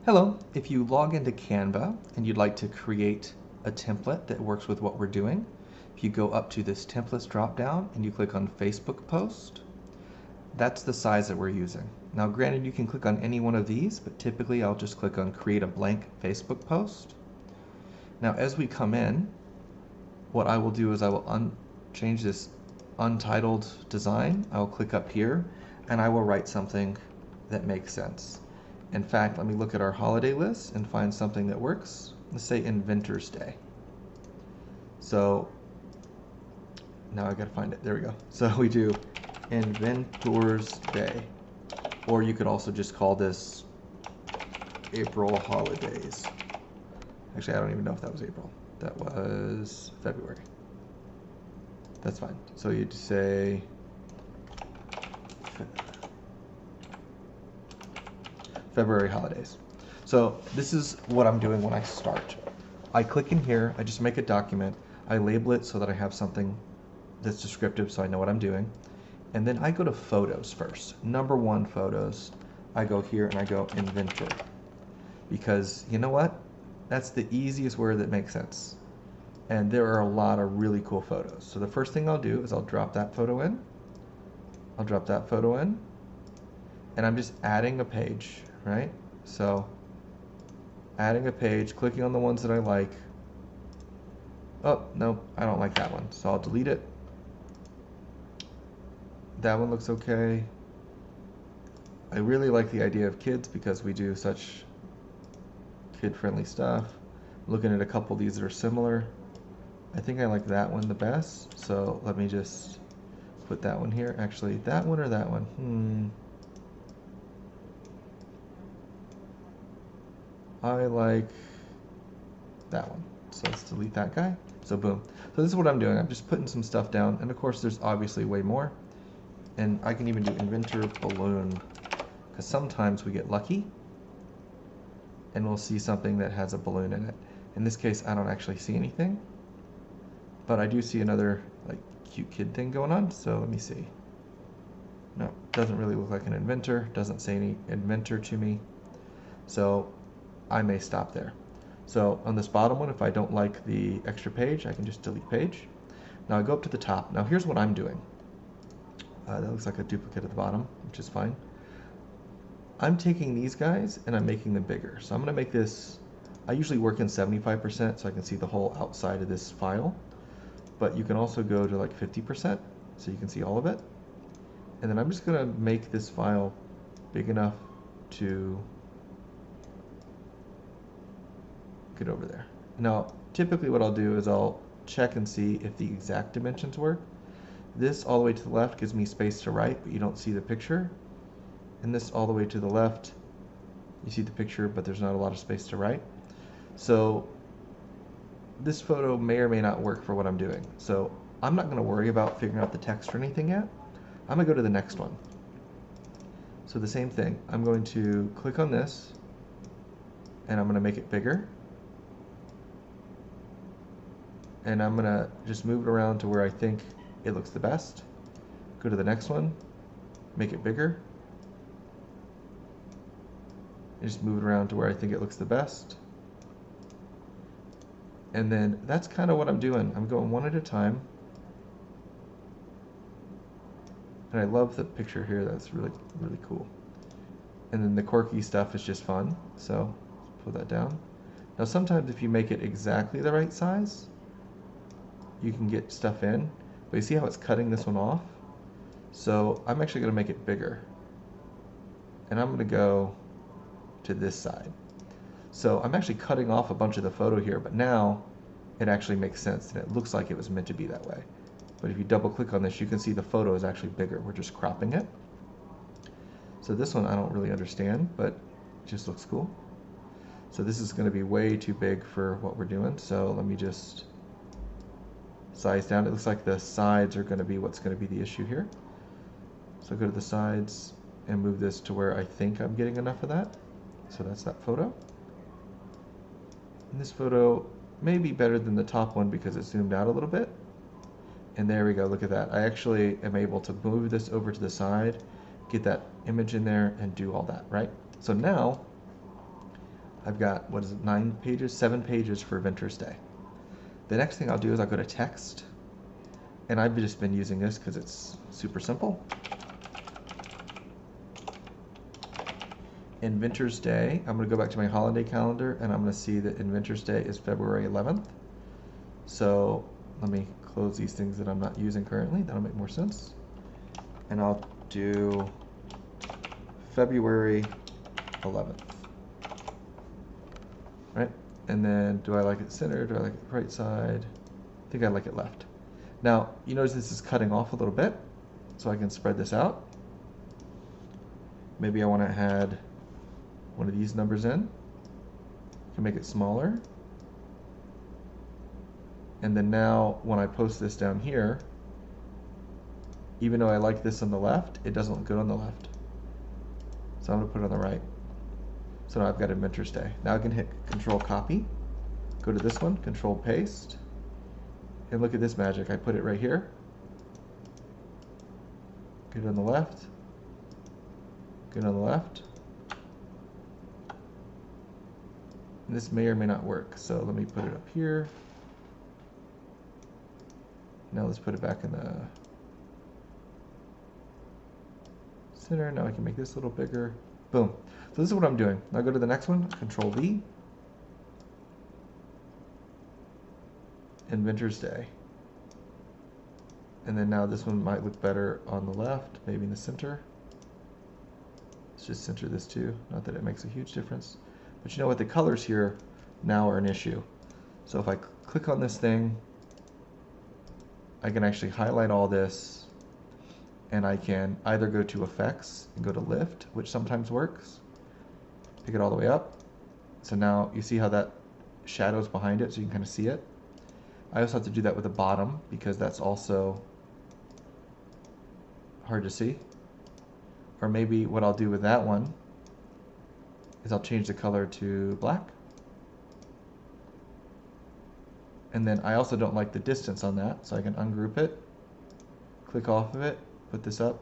Hello, if you log into Canva and you'd like to create a template that works with what we're doing, if you go up to this templates drop down and you click on Facebook post, that's the size that we're using. Now granted, you can click on any one of these, but typically I'll just click on create a blank Facebook post. Now as we come in, what I will do is I will change this untitled design. I will click up here and I will write something that makes sense. In fact, let me look at our holiday list and find something that works. Let's say Inventor's Day. So now I gotta find it. There we go. So we do Inventor's Day. Or you could also just call this April Holidays. Actually, I don't even know if that was April. That was February. That's fine. So you'd say February holidays. So this is what I'm doing when I start. I click in here, I just make a document, I label it so that I have something that's descriptive so I know what I'm doing. And then I go to photos first. Number one, photos. I go here and I go inventor. Because you know what? That's the easiest word that makes sense. And there are a lot of really cool photos. So the first thing I'll do is I'll drop that photo in. I'll drop that photo in. And I'm just adding a page, right? So adding a page, clicking on the ones that I like. Oh, no, I don't like that one. So I'll delete it. That one looks okay. I really like the idea of kids because we do such kid-friendly stuff. Looking at a couple of these that are similar. I think I like that one the best. So let me just put that one here. Actually, that one or that one? I like that one. So let's delete that guy. So boom. So this is what I'm doing. I'm just putting some stuff down. And of course, there's obviously way more. And I can even do inventor balloon. Because sometimes we get lucky. And we'll see something that has a balloon in it. In this case, I don't actually see anything. But I do see another like cute kid thing going on. So let me see. No, doesn't really look like an inventor. Doesn't say any inventor to me. So I may stop there. So on this bottom one, if I don't like the extra page, I can just delete page. Now I go up to the top. Now here's what I'm doing. That looks like a duplicate at the bottom, which is fine. I'm taking these guys and I'm making them bigger. So I'm going to make this, I usually work in 75% so I can see the whole outside of this file. But you can also go to like 50% so you can see all of it. And then I'm just going to make this file big enough to get over there. Now, typically what I'll do is I'll check and see if the exact dimensions work. This all the way to the left gives me space to write, but you don't see the picture. And this all the way to the left, you see the picture, but there's not a lot of space to write. So this photo may or may not work for what I'm doing. So I'm not going to worry about figuring out the text or anything yet. I'm going to go to the next one. So the same thing. I'm going to click on this, and I'm going to make it bigger. And I'm going to just move it around to where I think it looks the best. Go to the next one, make it bigger. And just move it around to where I think it looks the best. And then that's kind of what I'm doing. I'm going one at a time. And I love the picture here. That's really, really cool. And then the quirky stuff is just fun. So put that down. Now sometimes if you make it exactly the right size, you can get stuff in. But you see how it's cutting this one off? So I'm actually going to make it bigger. And I'm going to go to this side. So I'm actually cutting off a bunch of the photo here, but now it actually makes sense and it looks like it was meant to be that way. But if you double click on this, you can see the photo is actually bigger. We're just cropping it. So this one I don't really understand, but it just looks cool. So this is going to be way too big for what we're doing. So let me just size down. It looks like the sides are going to be what's going to be the issue here. So go to the sides and move this to where I think I'm getting enough of that. So that's that photo. And this photo may be better than the top one because it's zoomed out a little bit. And there we go, look at that. I actually am able to move this over to the side, get that image in there, and do all that, right? So now I've got, what is it, 9 pages? 7 pages for Ventures Day. The next thing I'll do is I'll go to text, and I've just been using this because it's super simple. Inventors Day, I'm going to go back to my holiday calendar, and I'm going to see that Inventors Day is February 11th. So let me close these things that I'm not using currently. That'll make more sense. And I'll do February 11th. Right? And then do I like it center? Do I like it right side? I think I like it left. Now, you notice this is cutting off a little bit, so I can spread this out. Maybe I want to add one of these numbers in. I can make it smaller. And then now when I post this down here, even though I like this on the left, it doesn't look good on the left. So I'm going to put it on the right. So now I've got Inventors Day. Now I can hit Control Copy, go to this one, Control Paste, and look at this magic. I put it right here. Get it on the left. Get it on the left. And this may or may not work, so let me put it up here. Now let's put it back in the center. Now I can make this a little bigger. Boom. So this is what I'm doing. Now go to the next one, Control V. Inventors Day. And then now this one might look better on the left, maybe in the center. Let's just center this too. Not that it makes a huge difference. But you know what? The colors here now are an issue. So if I click on this thing, I can actually highlight all this, and I can either go to Effects and go to Lift, which sometimes works. Pick it all the way up. So now you see how that shadows behind it, so you can kind of see it. I also have to do that with the bottom because that's also hard to see. Or maybe what I'll do with that one is I'll change the color to black. And then I also don't like the distance on that, so I can ungroup it, click off of it, put this up,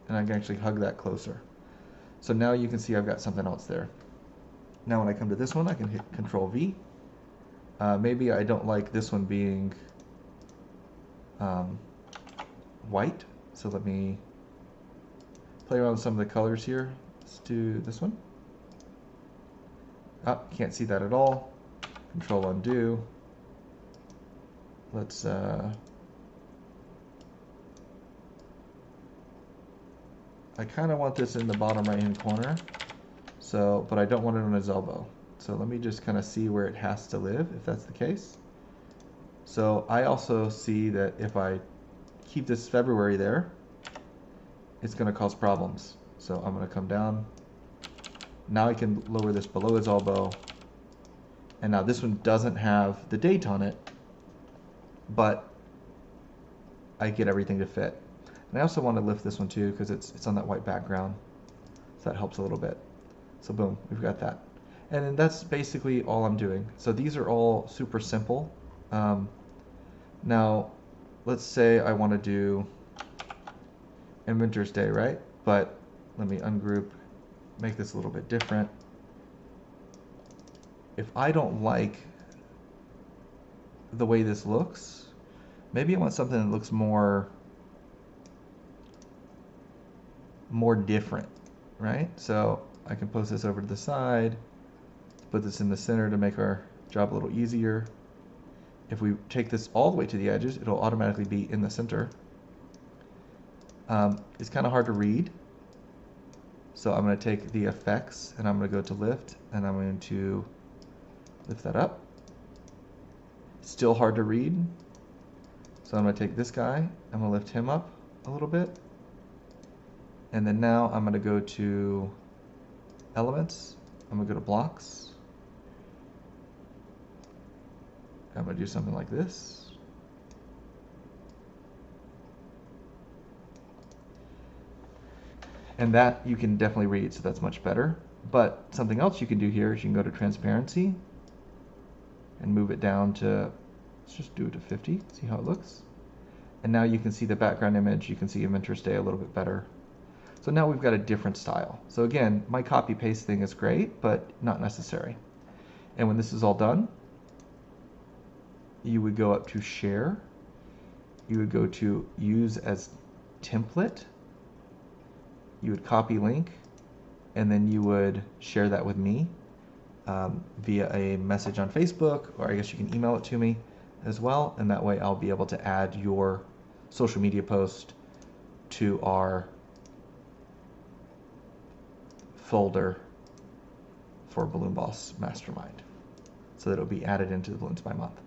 and I can actually hug that closer. So now you can see I've got something else there. Now when I come to this one, I can hit Control V. Maybe I don't like this one being white, so let me play around with some of the colors here. Let's do this one. Can't see that at all. Control Undo. Let's I kind of want this in the bottom right hand corner, so but I don't want it on his elbow. So let me just kind of see where it has to live, if that's the case. So I also see that if I keep this February there, it's going to cause problems. So I'm going to come down. Now I can lower this below his elbow. And now this one doesn't have the date on it, but I get everything to fit. And I also want to lift this one too because it's on that white background. So that helps a little bit. So boom, we've got that. And then that's basically all I'm doing. So these are all super simple. Now, let's say I want to do Inventors Day, right? But let me ungroup, make this a little bit different. If I don't like the way this looks, maybe I want something that looks more different, right? So I can post this over to the side, put this in the center to make our job a little easier. If we take this all the way to the edges, it'll automatically be in the center. It's kind of hard to read, so I'm going to take the effects and I'm going to go to lift, and I'm going to lift that up. Still hard to read, so I'm going to take this guy, I'm going to lift him up a little bit, and then now I'm going to go to elements, I'm going to go to blocks, I'm going to do something like this. And that you can definitely read, so that's much better. But something else you can do here is you can go to transparency and move it down to, let's just do it to 50, see how it looks. And now you can see the background image, you can see Inventors Day a little bit better. So now we've got a different style. So again, my copy paste thing is great, but not necessary. And when this is all done, you would go up to share. You would go to use as template. You would copy link, and then you would share that with me via a message on Facebook, or I guess you can email it to me as well. And that way I'll be able to add your social media post to our folder for Balloon Boss Mastermind, so that it'll be added into the Balloons by Month.